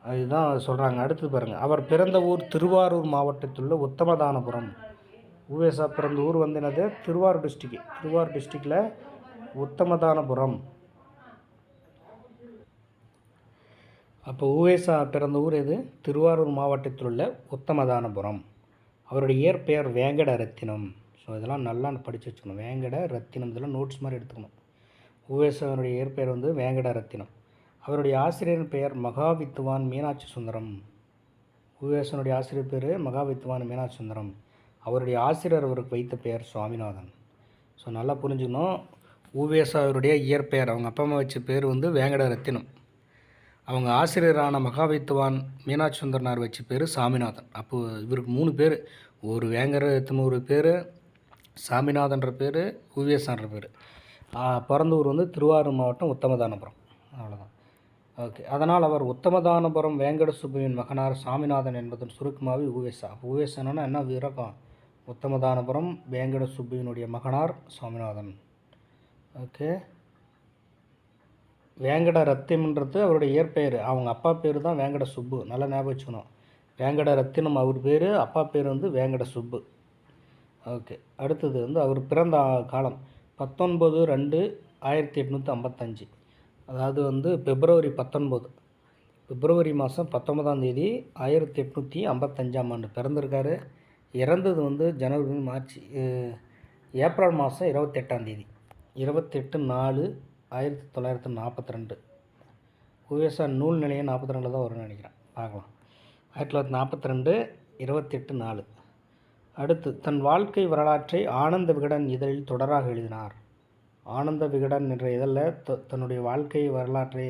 அதுதான் சொல்கிறாங்க. அடுத்து பாருங்கள். அவர் பிறந்த ஊர் திருவாரூர் மாவட்டத்தில் உள்ள உத்தமதானபுரம். உவேசா பிறந்த ஊர் என்னது? திருவாரூர் டிஸ்ட்ரிக்ட். திருவாரூர் டிஸ்ட்ரிக்டில் உத்தமதானபுரம். அப்போ உவேசா பிறந்த ஊர் எது? திருவாரூர் மாவட்டத்தில் உள்ள உத்தமதானபுரம். அவருடைய இயற்பெயர் வேங்கட ரத்தினம். ஸோ இதெல்லாம் நல்லா படித்து வச்சுக்கணும். வேங்கட ரத்தினம் இதெல்லாம் நோட்ஸ் மாதிரி எடுத்துக்கணும். உவேசாவுடைய இயற்பெயர் வேங்கட ரத்தினம். அவருடைய ஆசிரியரின் பெயர் மகாவித்துவான் மீனாட்சி சுந்தரம். உவேசனுடைய ஆசிரியர் பேர் மகாவித்துவான் மீனாட்சி சுந்தரம். அவருடைய ஆசிரியர் அவருக்கு வைத்த பெயர் சுவாமிநாதன். ஸோ நல்லா புரிஞ்சுக்கணும். உவேசா அவருடைய இயற்பெயர், அவங்க அப்பா அம்மா வச்ச பேர் வேங்கட ரத்தினம். அவங்க ஆசிரியரான மகாவித்துவான் மீனாட்சி சுந்தரனார் வச்ச பேர் சாமிநாதன். அப்போது இவருக்கு 3 பேர், ஒரு வேங்கர் எத்தனூர் பேர், சாமிநாதன்ற பேர், உவேசான்ற பேர். பிறந்த ஊர் வந்து திருவாரூர் மாவட்டம் உத்தமதானபுரம். அவ்வளோதான். ஓகே. அதனால் அவர் உத்தமதானபுரம் வேங்கட சுப்புவின் மகனார் சாமிநாதன் என்பதன் சுருக்கமாகவே உவேசா. அப்போ உவேசானா என்ன விரக்கம்? உத்தமதானபுரம் வேங்கட சுப்புவினுடைய மகனார் சாமிநாதன். ஓகே. வேங்கட ரத்தினம்ன்றது அவருடைய இயற்பெயர். அவங்க அப்பா பேர் தான் வேங்கட சுப்பு. நல்லா ஞாபகம் வச்சுக்கணும். வேங்கட ரத்தினம் அவர் பேர், அப்பா பேர் வந்து வேங்கட சுப்பு. ஓகே. அடுத்தது வந்து அவர் பிறந்த காலம் 19/2/1855. அதாவது வந்து பிப்ரவரி 19, பிப்ரவரி மாதம் 19ஆம் தேதி 1855ஆம் ஆண்டு பிறந்திருக்காரு. இறந்தது வந்து ஜனவரி மார்ச் ஏப்ரல் மாதம் 28ஆம் தேதி 28/4/1942. உவேசா நூல் நிலையம் 42 தான் வரும்னு நினைக்கிறேன், பார்க்கலாம். 1942 28/4. அடுத்து தன் வாழ்க்கை வரலாற்றை ஆனந்த விகடன் இதழில் தொடராக எழுதினார். ஆனந்த விகடன் என்ற இதழில் தன்னுடைய வாழ்க்கை வரலாற்றை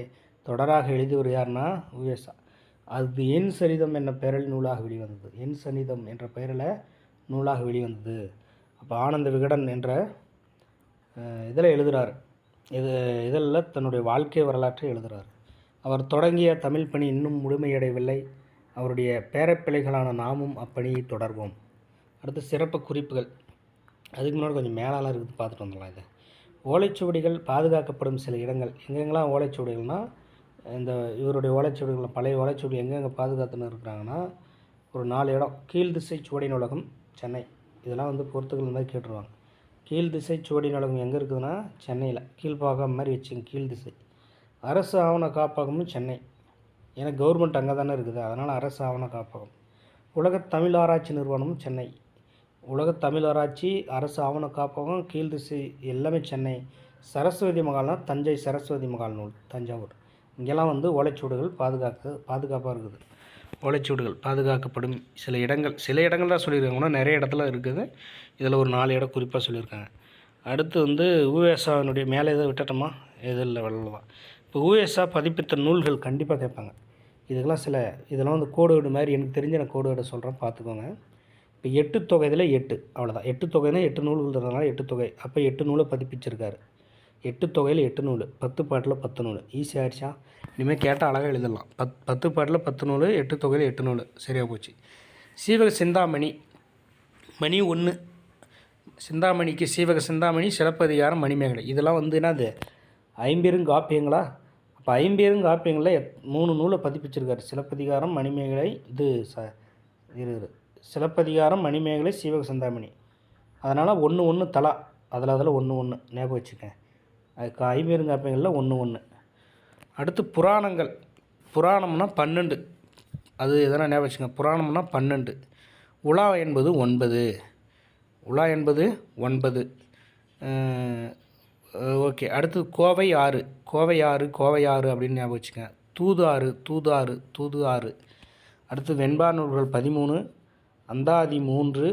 தொடராக எழுதியவர் யாருன்னா உவேசா. அது என் சரிதம் என்ற பெயரில் நூலாக வெளிவந்தது. என் சனிதம் என்ற பெயரில் நூலாக வெளிவந்தது. அப்போ ஆனந்த விகடன் என்ற இதில் எழுதுகிறார். இதழில் தன்னுடைய வாழ்க்கை வரலாற்றை எழுதுகிறார். அவர் தொடங்கிய தமிழ் பணி இன்னும் முழுமையடையவில்லை. அவருடைய பேரப்பிள்ளைகளான நாமும் அப்பணியை தொடர்வோம். அடுத்து சிறப்பு குறிப்புகள். அதுக்கு முன்னாடி கொஞ்சம் மேலாலாம் இருக்குது, பார்த்துட்டு வந்துடலாம். இது ஓலைச்சுவடிகள் பாதுகாக்கப்படும் சில இடங்கள். எங்கெங்கெல்லாம் ஓலைச்சுவடிகள்னால், இந்த இவருடைய ஓலைச்சுவடிகள் பழைய ஓலைச்சுவடி எங்கெங்கே பாதுகாத்துன்னு இருக்கிறாங்கன்னா ஒரு 4 இடம். கீழ் திசை சுவடி நூலகம் சென்னை. இதெல்லாம் வந்து பொறுத்துக்கள் இந்த மாதிரி கேட்டுருவாங்க. கீழ் திசை சுவடி நூலகம் எங்கே இருக்குதுன்னா சென்னையில் கீழ்ப்பாக்கம் மாதிரி வச்சுங்க, கீழ் திசை. அரசு ஆவண காப்பகமும் சென்னை. ஏன்னா கவர்மெண்ட் அங்கே தானே இருக்குது, அதனால் அரசு ஆவண காப்பகம். உலகத் தமிழ் ஆராய்ச்சி நிறுவனமும் சென்னை. உலகத் தமிழ் ஆராய்ச்சி, அரசு ஆவண காப்பகம், கீழ் திசை எல்லாமே சென்னை. சரஸ்வதி மகால்னா தஞ்சை சரஸ்வதி மகால் நூல் தஞ்சாவூர். இங்கெல்லாம் வந்து ஓலைச்சுவடுகள் பாதுகாப்பாக இருக்குது. ஓலைச்சுவடுகள் பாதுகாக்கப்படும் சில இடங்கள் தான் சொல்லியிருக்காங்கன்னா நிறைய இடத்துல இருக்குது. இதில் ஒரு 4 இடம் குறிப்பாக சொல்லியிருக்காங்க. அடுத்து வந்து உவேசாவினுடைய மேலே எதை விட்டுட்டோமா, எதில் வரலாம். இப்போ உவேசா பதிப்பித்த நூல்கள் கண்டிப்பாக கேட்பாங்க. இதெல்லாம் வந்து கோடுவேடு மாதிரி எனக்கு தெரிஞ்ச நான் கோடுவேடு சொல்கிறேன், பார்த்துக்கோங்க. இப்போ 8 தொகை, இதில் 8 அவ்வளோதான். 8 தொகைனா 8 நூல்கள் இருந்ததுனால 8 தொகை. அப்போ 8 நூலை பதிப்பிச்சிருக்காரு. 8 தொகையில் 8 நூல், 10 பாட்டில் 10 நூல். ஈஸியாக ஆயிடுச்சா? இனிமேல் கேட்டால் அழகாக எழுதலாம். 10 பாட்டில் 10 நூல், 8 தொகையில் 8 நூல். சரியாக போச்சு. சீவக சிந்தாமணி மணி 1. சிந்தாமணிக்கு சீவக சிந்தாமணி, சிலப்பதிகாரம், மணிமேகலை. இதெல்லாம் வந்து என்னது, ஐம்பெருங்காப்பியங்களா? அப்போ ஐம்பெருங்காப்பியங்களில் 3 நூலை பதிப்பிச்சிருக்காரு. சிலப்பதிகாரம், மணிமேகலை, சிலப்பதிகாரம், மணிமேகலை, சீவக சிந்தாமணி. அதனால் 1 தலா, அதில் 1 ஞாபகம் வச்சுக்கேன். அதுக்கு ஐம்பெருங்காப்பியங்களில் 1. அடுத்து புராணங்கள். புராணம்னா 12. அது எதனா ஞாபகம் வச்சுக்கோங்க. புராணம்னா 12. உலா என்பது 9. உலா என்பது 9. ஓகே. அடுத்து கோவை 6. கோவை 6 அப்படின்னு ஞாபகம் வச்சுக்கோங்க. தூது ஆறு. அடுத்து வெண்பா நூல்கள் 13, அந்தாதி 3,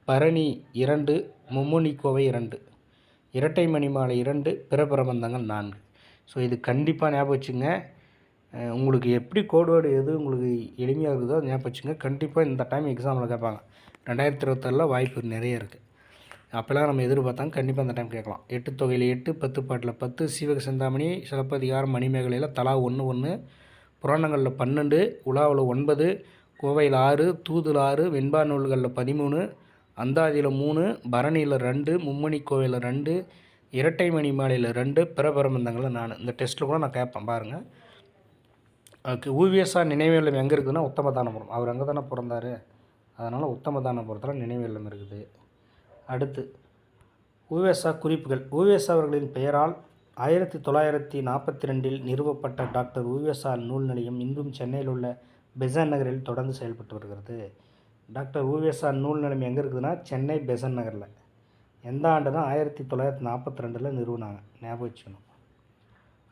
பரணி 2, மும்முனி கோவை 2, இரட்டை மணிமாலை 2, பிற பிரபந்தங்கள் 4. ஸோ இது கண்டிப்பாக ஞாபகம் வச்சுங்க. உங்களுக்கு எப்படி கோட்வேர்டு எது உங்களுக்கு எளிமையாக இருக்குதோ ஞாபகம் வச்சுங்க. கண்டிப்பாக இந்த டைம் எக்ஸாமில் கேட்பாங்க. 2026 வாய்ப்பு நிறைய இருக்குது. அப்போல்லாம் நம்ம எதிர்பார்த்தாங்க, கண்டிப்பாக இந்த டைம் கேட்கலாம். 8 தொகையில் 8, 10 பாட்டில் 10, சீவக சிந்தாமணி, சிலப்பதிகாரம், மணிமேகலையில் தலா 1, புராணங்களில் 12, உலாவில் 9, கோவையில் 6, தூதில் 6, வெண்பா நூல்களில் 13, அந்தாதியில் 3, பரணியில் 2, மும்மணி கோவையில் 2, இரட்டை மணி மாலையில் 2, பிற பிரபந்தங்களில் 4. இந்த டெஸ்ட்டில் கூட நான் கேட்பேன் பாருங்கள். ஓகே. உவேசா நினைவு இல்லம் எங்கே இருக்குதுன்னா உத்தமதானபுரம். அவர் அங்கே தானே பிறந்தார், அதனால் உத்தமதானபுரத்தில் நினைவு இல்லம் இருக்குது. அடுத்து உவேசா குறிப்புகள். உவேசா அவர்களின் பெயரால் 1942 நிறுவப்பட்ட டாக்டர் உவேசா நூல் நிலையம் இன்றும் சென்னையில் உள்ள பெசன்ட் நகரில் தொடர்ந்து செயல்பட்டு வருகிறது. டாக்டர் உவேசா நூல் நிலையம் எங்கே இருக்குதுன்னா சென்னை பெசன்ட் நகரில். எந்த ஆண்டுனா 1942 நிறுவனாங்க, ஞாபகம் வச்சுக்கணும்.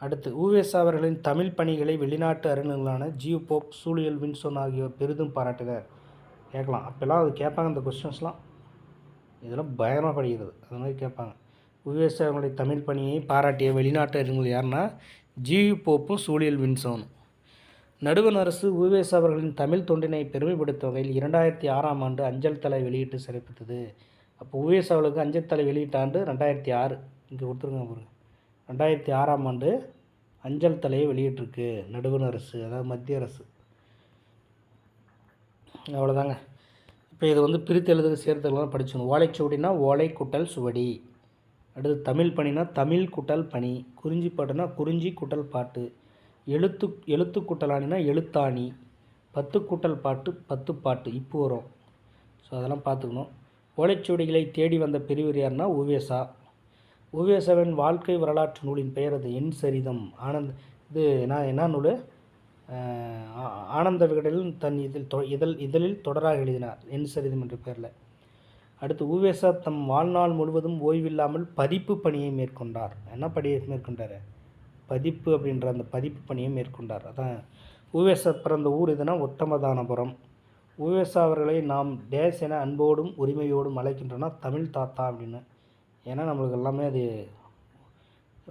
அடுத்து உவேசா அவர்களின் தமிழ் பணிகளை வெளிநாட்டு அறிஞர்களான ஜியு போப், சூழியல் வின்சோன் ஆகியோர் பெரிதும் பாராட்டுகிறார். கேட்கலாம், அப்போல்லாம் அது கேட்பாங்க. இந்த கொஸ்டின்ஸ்லாம் இதெல்லாம் பயங்கரமாக படிக்கிறது, அது மாதிரி கேட்பாங்க. உவேசா அவர்களுடைய தமிழ் பணியை பாராட்டிய வெளிநாட்டு அறிஞர்கள் யாருன்னா ஜியு போப்பும் சூழியல் வின்சோனும். நடுவண் அரசு உவேசா அவர்களின் தமிழ் தொண்டினை பெருமைப்படுத்தும் வகையில் 2006ஆம் ஆண்டு அஞ்சல் தலை வெளியிட்டு சிறப்பித்தது. அப்போ உவேசா அவர்களுக்கு அஞ்சல் தலை வெளியிட்ட ஆண்டு 2006. இங்கே கொடுத்துருங்க பாருங்க. 2006ஆம் ஆண்டு அஞ்சல் தலையை வெளியிட்டிருக்கு நடுவண் அரசு, அதாவது மத்திய அரசு. அவ்வளோதாங்க. இப்போ இது வந்து பிரித்து எழுதுகிற சேர்த்தெல்லாம் படிச்சுக்கணும். ஓலைச்சுவடினா ஓலை கூட்டல் சுவடி. அடுத்து தமிழ் பணினா தமிழ் கூட்டல் பணி. குறிஞ்சி பாட்டுனா குறிஞ்சி கூட்டல் பாட்டு. எழுத்து கூட்டலானினா எழுத்தாணி. 10 கூட்டல் பாட்டு 10 பாட்டு இப்போ வரும். ஸோ அதெல்லாம் பார்த்துக்கணும். ஓலைச்சுவடிகளை தேடி வந்த பெரியவர் யாருன்னா உவேசா. உவேசாவின் வாழ்க்கை வரலாற்று நூலின் பெயர் அது என் சரிதம். இது என்ன நூல்? ஆனந்த விகடனில் தன் இதழில் தொடராக எழுதினார் என் சரிதம் என்ற பெயரில். அடுத்து உவேசா தம் வாழ்நாள் முழுவதும் ஓய்வில்லாமல் பதிப்பு பணியை மேற்கொண்டார். என்ன பணியை மேற்கொண்டார்? பதிப்பு அப்படின்ற அந்த பதிப்பு பணியை மேற்கொண்டார். அதான் உவேசா பிறந்த ஊர் எதுனா உத்தமதானபுரம். உவேசா அவர்களை நாம் டேஸ் என அன்போடும் உரிமையோடும் அழைக்கின்றோன்னா தமிழ் தாத்தா அப்படின்னு. ஏன்னா நம்மளுக்கு எல்லாமே அது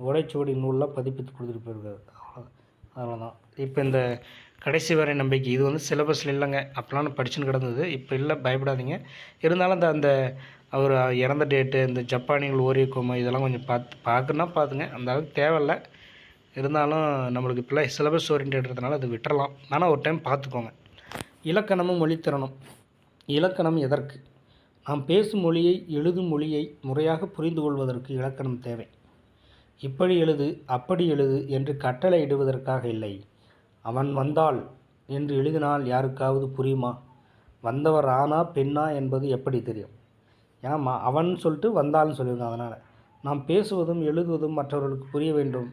ஓலைச்சுவடி நூலில் பதிப்பித்து கொடுத்துட்டு போயிருக்காரு. அவ்வளோதான். இப்போ இந்த கடைசி வரை நம்பிக்கை இது வந்து சிலபஸில் இல்லைங்க. அப்போலாம் நான் படிச்சுன்னு கிடந்தது. இப்போ இல்லை, பயப்படாதீங்க. இருந்தாலும் அந்த அவர் இறந்த டேட்டு, இந்த ஜப்பானியர்கள் ஓரியக்கோமை இதெல்லாம் கொஞ்சம் பார்க்குன்னா பார்த்துங்க. அந்த அளவுக்கு தேவையில்லை. இருந்தாலும் நம்மளுக்கு இப்போலாம் சிலபஸ் ஓரியன்டேட்றதுனால அது விட்டுறலாம். ஆனால் ஒரு டைம் பார்த்துக்கோங்க. இலக்கணமும் மொழித்திறனும். இலக்கணம் எதற்கு? நாம் பேசும் மொழியை எழுதும் மொழியை முறையாக புரிந்து கொள்வதற்கு இலக்கணம் தேவை. இப்படி எழுது அப்படி எழுது என்று கட்டளை இடுவதற்காக இல்லை. அவன் வந்தாள் என்று எழுதினால் யாருக்காவது புரியுமா? வந்தவர் ஆனா பெண்ணா என்பது எப்படி தெரியும்? ஏன்னா அவன் சொல்லிட்டு வந்தாள்னு சொல்லியிருக்கான். அதனால் நாம் பேசுவதும் எழுதுவதும் மற்றவர்களுக்கு புரிய வேண்டும்,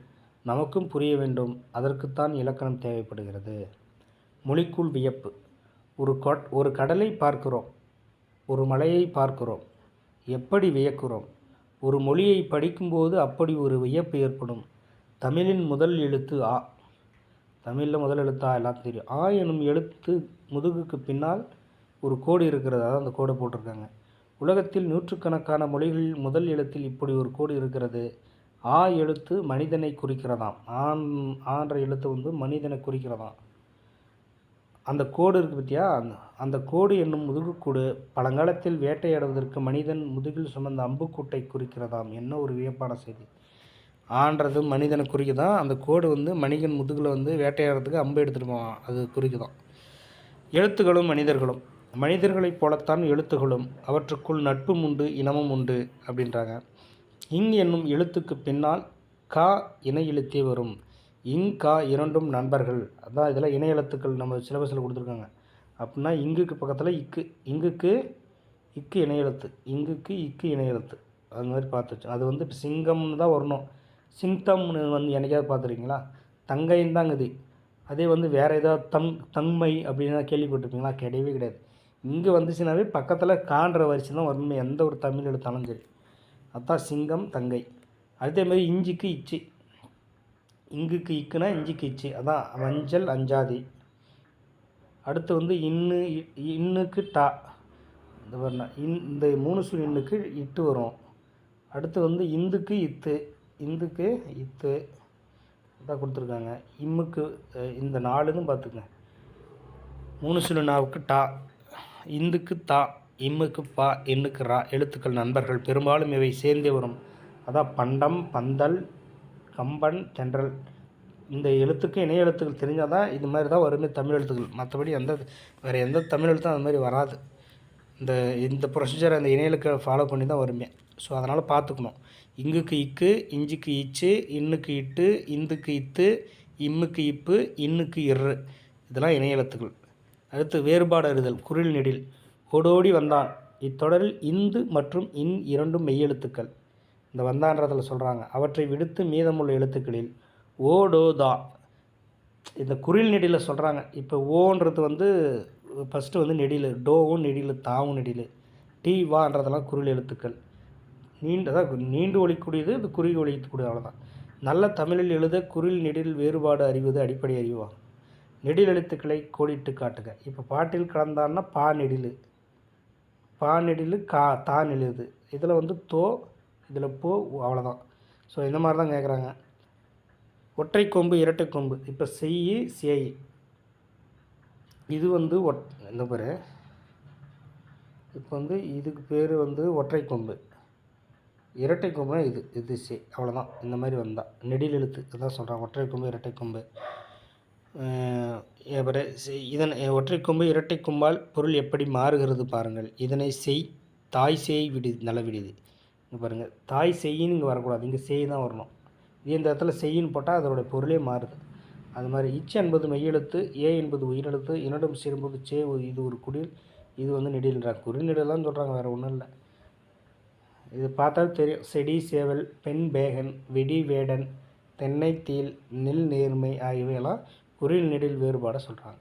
நமக்கும் புரிய வேண்டும். அதற்குத்தான் இலக்கணம் தேவைப்படுகிறது. மொழிக்குள் வியப்பு. ஒரு கடலை பார்க்கிறோம், ஒரு மலையை பார்க்கிறோம், எப்படி வியக்கிறோம்? ஒரு மொழியை படிக்கும்போது அப்படி ஒரு வியப்பு ஏற்படும். தமிழின் முதல் எழுத்து ஆ. தமிழில் முதல் எழுத்து ஆ, எல்லாத்துக்கும் தெரியும். ஆ எனும் எழுத்து முதுகுக்கு பின்னால் ஒரு கோடு இருக்கிறது. அதான் அந்த கோடை போட்டிருக்காங்க. உலகத்தில் நூற்றுக்கணக்கான மொழிகளில் முதல் எழுத்தில் இப்படி ஒரு கோடு இருக்கிறது. ஆ எழுத்து மனிதனை குறிக்கிறதாம். ஆன்ற எழுத்து வந்து மனிதனை குறிக்கிறதாம். அந்த கோடு இருக்குது பற்றியா, அந்த கோடு என்னும் முதுகுக்கூடு பழங்காலத்தில் வேட்டையாடுவதற்கு மனிதன் முதுகில் சுமந்த அம்புக்கூட்டை குறிக்கிறதாம். என்ன ஒரு வியப்பான செய்தி. ஆன்றது மனிதனை குறிக்குதான். அந்த கோடு வந்து மனிதன் முதுகில் வந்து வேட்டையாடுறதுக்கு அம்பு எடுத்துகிட்டு போவான், அது குறிக்குதான். எழுத்துகளும் மனிதர்களும். மனிதர்களைப் போலத்தான் எழுத்துகளும். அவற்றுக்குள் நட்பும் உண்டு, இனமும் உண்டு அப்படின்றாங்க. இங் என்னும் எழுத்துக்கு பின்னால் கா இணை எழுத்தே வரும். இங் கா இரண்டும் நண்பர்கள். அதான் இதெல்லாம் இணை எழுத்துக்கள் நம்ம சிலபஸில் கொடுத்துருக்காங்க. அப்படின்னா இங்குக்கு பக்கத்தில் இக்கு, இங்குக்கு இக்கு இணை எழுத்து, இங்குக்கு இக்கு இணை எழுத்து. அது மாதிரி பார்த்து வச்சோம். அது வந்து இப்போ சிங்கம்னு தான் வரணும். சிங்தம்னு வந்து என்னைக்காவது பார்த்துருக்கீங்களா? தங்கைன்னு தாங்குது. அதே வந்து வேறு ஏதாவது தன்மை அப்படின்னா கேள்விப்பட்டிருப்பீங்களா? கிடையவே கிடையாது. இங்கே வந்துச்சுனாவே பக்கத்தில் காண்ற வரிசை தான் வரணுமே, எந்த ஒரு தமிழ் எழுத்தாலும் சரி. அதுதான் சிங்கம் தங்கை. அதேமாதிரி இஞ்சிக்கு இச்சி. இங்குக்கு இக்குனா இஞ்சிக்கு இச்சி. அதான் மஞ்சள் அஞ்சாதி. அடுத்து வந்து இன்னுக்கு டா. இந்த வரணும் இந்த 3 சுழி இன்னுக்கு இட்டு வரும். அடுத்து வந்து இந்துக்கு இத்து. இந்துக்கு இத்து தான் கொடுத்துருக்காங்க. இம்முக்கு இந்த 4ன்னு பார்த்துங்க. 3 சுழி நாவுக்கு டா. இந்துக்கு தா, இம்முக்கு பா, எண்ணுக்கு ரா. எழுத்துக்கள் நண்பர்கள். பெரும்பாலும் இவை சேர்ந்தே வரும். அதான் பண்டம், பந்தல், கம்பன், தென்றல். இந்த எழுத்துக்கு இணைய எழுத்துக்கள் தெரிஞ்சால் தான் இது மாதிரி தான் வருமே தமிழ் எழுத்துக்கள். மற்றபடி வேறு எந்த தமிழ் எழுத்தும் அது மாதிரி வராது. இந்த ப்ரொசீஜரை அந்த இணைய எழுத்தை ஃபாலோ பண்ணி தான் வருமே. ஸோ அதனால் பார்த்துக்கணும். இங்குக்கு இக்கு, இஞ்சிக்கு இச்சு, இன்னுக்கு இட்டு, இந்துக்கு இத்து, இம்முக்கு இப்பு, இன்னுக்கு இரு. இதெல்லாம் இணைய எழுத்துக்கள். அடுத்து வேறுபாடு அறிதல். குரில் நெடில். ஓடோடி வந்தான். இத்தொடரில் இந்து மற்றும் இன் இரண்டும் மெய்யெழுத்துக்கள். இந்த வந்தான்றதில் சொல்கிறாங்க. அவற்றை விடுத்து மீதமுள்ள எழுத்துக்களில் ஓடோதா இந்த குரில் நெடியில் சொல்கிறாங்க. இப்போ ஓன்றது வந்து ஃபஸ்ட்டு வந்து நெடில், டோவும் நெடில், தாவும் நெடில், டி வான்றதெல்லாம் குரில் எழுத்துக்கள். நீண்டு ஒழிக்கூடியது, இது குறுகி ஒழிக்கக்கூடியது. அவ்வளோதான். நல்ல தமிழில் எழுத குரில் நெடில் வேறுபாடு அறிவது அடிப்படை அறிவாகும். நெடில் எழுத்துக்களை கோடிட்டு காட்டுக. இப்போ பாட்டில் கலந்தான்னா பா நெடில், பா நெடில், கா தா நெழுது. இதில் வந்து தோ, இதில் போ, அவ்வளோதான். ஸோ இந்த மாதிரி தான் கேட்குறாங்க. ஒற்றை கொம்பு இரட்டை கொம்பு. இப்போ செய் சேய். இது வந்து இந்த பாரு, இப்போ வந்து இதுக்கு பேர் வந்து ஒற்றை கொம்பு. இரட்டை கொம்புனா இது அவ்வளோதான். இந்த மாதிரி வந்தால் நெடில் எழுத்து இதுதான் சொல்கிறாங்க. ஒற்றை கொம்பு இரட்டை கொம்பு. இதன் ஒற்றை கொம்பு இரட்டை கொம்பால் பொருள் எப்படி மாறுகிறது பாருங்கள். இதனை செய் தாய் சேய் விடுதி நல விடுதி. இங்கே பாருங்கள், தாய் செய்யின்னு இங்கே வரக்கூடாது, இங்கே செய் தான் வரணும். இந்த இடத்துல செய்யின்னு போட்டால் அதோடைய பொருளே மாறுது. அது மாதிரி இச் என்பது மெய்யெழுத்து, ஏ என்பது உயிரெழுத்து, இரண்டும் சேரும்போது சே இது ஒரு குடில், இது வந்து நெடில்ன்றாங்க. குறிநெடில்தான் சொல்கிறாங்க, வேறு ஒன்றும் இல்லை. இது பார்த்தாலும் தெரியும். செடி சேவல், பெண் பேகன், வெடி வேடன், தென்னை தீல், நெல் நேர்மை ஆகியவையெல்லாம் குறில் நெடில் வேறுபாடை சொல்கிறாங்க.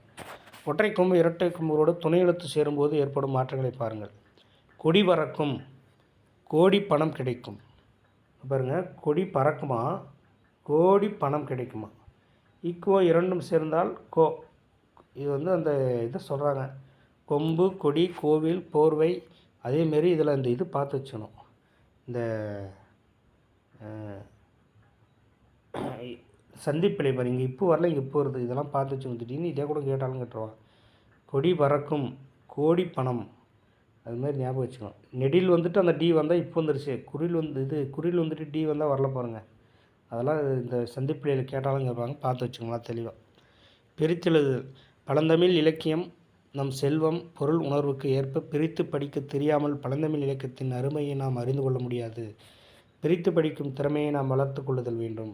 ஒற்றை கொம்பு இரட்டை கொம்புகளோடு துணை எழுத்து சேரும்போது ஏற்படும் மாற்றங்களை பாருங்கள். கொடி பறக்கும், கோடி பணம் கிடைக்கும். பாருங்கள், கொடி பறக்குமா, கோடி பணம் கிடைக்குமா. இக்கோ இரண்டும் சேர்ந்தால் கோ. இது வந்து அந்த இதை சொல்கிறாங்க. கொம்பு, கொடி, கோவில், போர்வை. அதேமாரி இதில் இந்த இது பார்த்து வச்சுக்கணும். இந்த சந்திப்பிலை பாரு, இங்கே இப்போ வரல, இங்கே இப்போ வருது. இதெல்லாம் பார்த்து வச்சுக்கணும். திடீர்னு இதே கூட கேட்டாலும் கேட்டுருவான். கொடி பறக்கும், கோடி பணம், அதுமாதிரி ஞாபகம் வச்சுக்கணும். நெடில் வந்துட்டு அந்த டி வந்தால் இப்போ வந்துருச்சு. குறில் வந்துட்டு டி வந்தால் வரல பாருங்கள். அதெல்லாம் இந்த சந்திப்பிலையில் கேட்டாலும் கேட்பாங்க, பார்த்து வச்சுக்கோங்களா தெளிவாக. பிரித்தெழுதுதல். பழந்தமிழ் இலக்கியம் நம் செல்வம் பொருள் உணர்வுக்கு ஏற்ப பிரித்து படிக்க தெரியாமல் பழந்தமிழ் இலக்கியத்தின் அருமையை நாம் அறிந்து கொள்ள முடியாது. பிரித்து படிக்கும் திறமையை நாம் வளர்த்து கொள்ளுதல் வேண்டும்.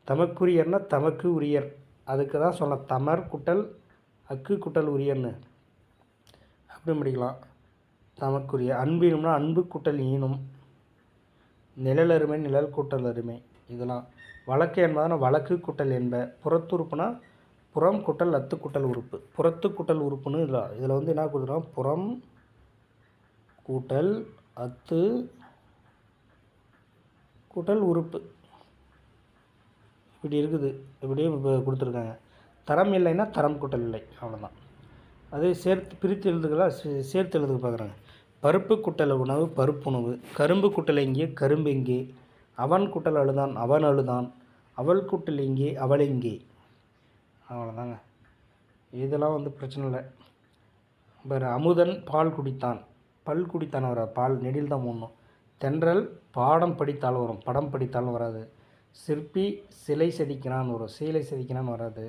தமக்குரியர்னா தமக்கு உரியர், அதுக்கு தான் சொல்ல தமர் குட்டல் அக்கு குட்டல் உரியர்னு அப்படி படிக்கலாம். தமக்குரிய. அன்பினும்னா அன்பு குட்டல் ஈனும், நிழலருமை நிழல் கூட்டல் அருமை. இதெல்லாம் வழக்கு என்பதான வழக்கு குட்டல் என்ப. புறத்துறுப்புனா புறம் குட்டல் அத்து குட்டல் உறுப்பு. புறத்து குட்டல் உறுப்புன்னு இதில் வந்து என்ன கொடுத்துருவோம், புறம் கூட்டல் அத்து கூட்டல் உறுப்பு இப்படி இருக்குது. இப்படியே கொடுத்துருக்காங்க. தரம் இல்லைன்னா தரம் கூட்டல் இல்லை, அவ்வளோதான். அதே பிரித்து எழுதுகளா சேர்த்து எழுதுக பார்க்குறாங்க. பருப்பு குட்டல் உணவு பருப்புணவு, கரும்பு குட்டல் எங்கே கரும்பு எங்கே, அவன் குட்டல் அழுதான் அவன் அழுதான், அவள் குட்டல் எங்கே அவள் எங்கே. அவ்வளோதாங்க. இதெல்லாம் வந்து பிரச்சனை இல்லை. வேறு அமுதன் பால் குடித்தான், பல் குடித்தான் வர பால் நெடில் தான் மூடணும். தென்றல் பாடம் படித்தாலும் வரும், படம் படித்தாலும் வராது. சிற்பி சிலை செதுக்கினான் வரும், சீலை செதுக்கினான் வராது.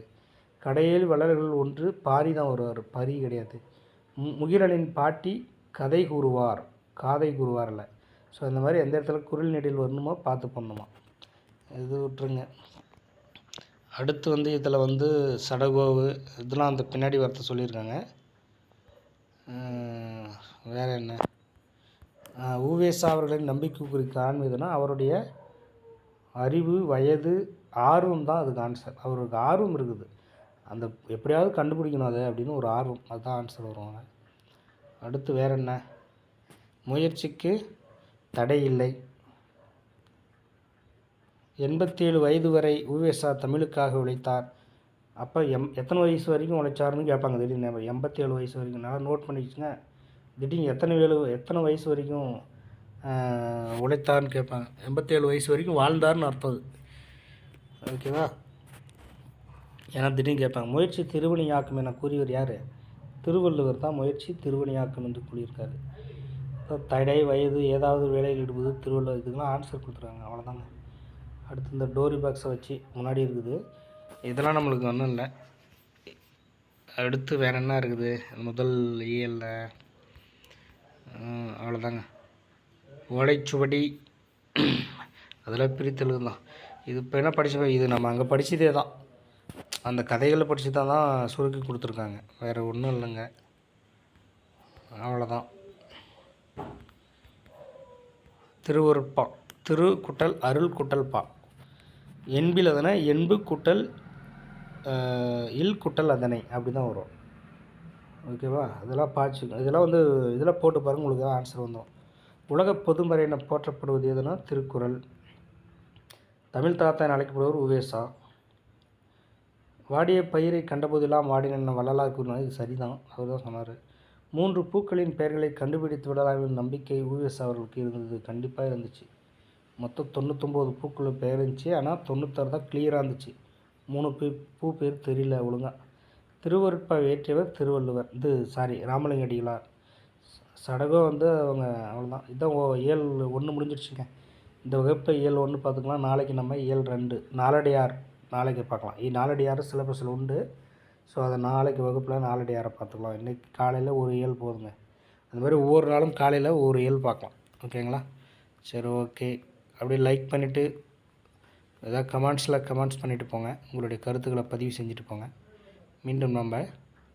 கடையில் வளர்கள் ஒன்று பாரி தான் வருவார், பரி கிடையாது. முகிலனின் பாட்டி கதை கூறுவார், காதை கூறுவார் இல்லை. ஸோ இந்த மாதிரி எந்த இடத்துல குரில் நெடில் வரணுமோ பார்த்து பண்ணணுமா, இது விட்டுருங்க. அடுத்து வந்து இதில் வந்து சடகோவு இதெல்லாம் அந்த பின்னாடி வார்த்தை சொல்லியிருக்காங்க. வேறு என்ன, ஊவேசா அவர்களின் நம்பிக்கை குறிக்க ஆன்மீகனா அவருடைய அறிவு வயது ஆர்வம் தான் அதுக்கு ஆன்சர். அவருக்கு ஆர்வம் இருக்குது, அந்த எப்படியாவது கண்டுபிடிக்கணும் அதை அப்படின்னு ஒரு ஆர்வம், அதுதான் ஆன்சர் வருவாங்க. அடுத்து வேறு என்ன, முயற்சிக்கு தடை இல்லை. 87 வயது வரை ஊவேசா தமிழுக்காக உழைத்தார். அப்போ எத்தனை வயசு வரைக்கும் உழைச்சாருன்னு கேட்பாங்க திடீர்னு. 87 வயசு வரைக்கும் நல்லா நோட் பண்ணிக்கிச்சுங்க. திடீர்னு எத்தனை வயசு வரைக்கும் உழைத்தார்னு கேட்பாங்க. 87 வயசு வரைக்கும் வாழ்ந்தார்னு அர்த்தம். ஓகேவா? ஏன்னா திடீர்னு கேட்பாங்க. முயற்சி திருவினையாக்கும் என கூறியவர் யார்? திருவள்ளுவர் தான் முயற்சி திருவினையாக்கும் என்று கூறியிருக்காரு. தடை வயது ஏதாவது வேலையில் ஈடுபது திருவள்ளுவர், இதுக்கெல்லாம் ஆன்சர் கொடுத்துருக்காங்க, அவ்வளோதாங்க. அடுத்து இந்த டோரி பாக்ஸை வச்சு முன்னாடி இருக்குது, இதெல்லாம் நம்மளுக்கு ஒன்றும் இல்லை. அடுத்து வேறு என்ன இருக்குது முதல் இயலில், அவ்வளோதாங்க. ஓலைச்சுவடி அதெல்லாம் பிரித்தெழுது தான். இது இப்போ என்ன படித்தோம், இது நம்ம அங்கே படித்ததே தான், அந்த கதைகளை படித்து தான் சுருக்கி கொடுத்துருக்காங்க, வேறு ஒன்றும் இல்லைங்க, அவ்வளோதான். திருவருட்பா, திரு குட்டல் அருள் குட்டல் பா, என்பில் அதனை என்பு குட்டல் இல் குட்டல் அதனை அப்படி தான் வரும். ஓகேவா? இதெல்லாம் பாய்ச்சி இதெல்லாம் வந்து இதெல்லாம் போட்டு பாருங்கள், உங்களுக்கு தான் ஆன்சர் வந்துடும். உலக பொதுமறை என போற்றப்படுவது எதுனா திருக்குறள். தமிழ் தாத்தா என அழைக்கப்படுவர் உவேசா. வாடிய பயிரை கண்டபோதெல்லாம் வாடின வள்ளலார் கூறினார், இது சரிதான், அவர் தான் சொன்னார். 3 பூக்களின் பெயர்களை கண்டுபிடித்து விடலாம் என்ற நம்பிக்கை உவேசா அவர்களுக்கு இருந்தது, கண்டிப்பாக இருந்துச்சு. மொத்தம் 99 பூக்கள் பெயர் இருந்துச்சு, ஆனால் 96 தான் கிளியராக இருந்துச்சு. 3 பூ பேர் தெரியல ஒழுங்காக. திருவருட்பா இயற்றியவர் திருவள்ளுவர். ராமலிங்க அடிகளார். சடகம் வந்து அவங்க அவ்வளோதான். இதான் இயல் 1 முடிஞ்சிடுச்சுங்க. இந்த வகுப்பில் இயல் 1 பார்த்துக்கலாம். நாளைக்கு நம்ம இயல் 2 நாலடியார் நாளைக்கு பார்க்கலாம். நாலடியார் சிலபஸில் உண்டு. ஸோ அதை நாளைக்கு வகுப்பில் நாலடியாரை பார்த்துக்கலாம். இன்றைக்கி காலையில் ஒரு இயல் போதுங்க. அந்த மாதிரி ஒவ்வொரு நாளும் காலையில் ஒரு இயல் பார்க்கலாம். ஓகேங்களா? சரி, ஓகே. அப்படியே லைக் பண்ணிவிட்டு ஏதாவது கமெண்ட்ஸ் பண்ணிவிட்டு போங்க. உங்களுடைய கருத்துக்களை பதிவு செஞ்சுட்டு போங்க. மீண்டும் நம்ம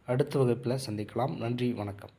அடுத்த வகுப்பில் சந்திக்கலாம். நன்றி, வணக்கம்.